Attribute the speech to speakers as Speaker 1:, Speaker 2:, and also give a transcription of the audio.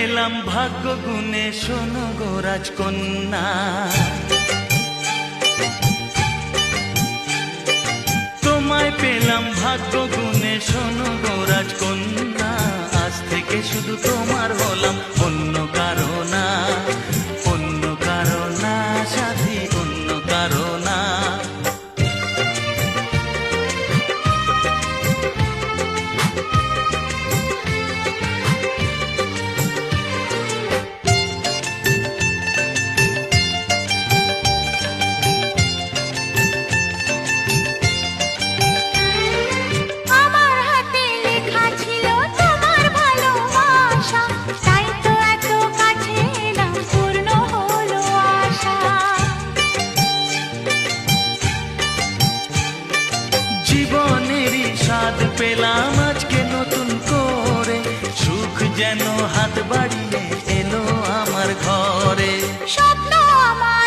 Speaker 1: পেলাম ভাগ্য গুণে, শোনো গো রাজকন্যা। তোমায় পেলাম ভাগ্য গুণে, শোনো গো রাজকন্যা। আজ থেকে শুধু তোমার হলাম, অন্য কারো না, অন্য কারো না সাথী, অন্য কারো না। জীবনেরই স্বাদ পেলাম আজকে নতুন করে, সুখ যেন হাত বাড়িয়ে এলো আমার ঘরে।
Speaker 2: স্বপ্ন আমার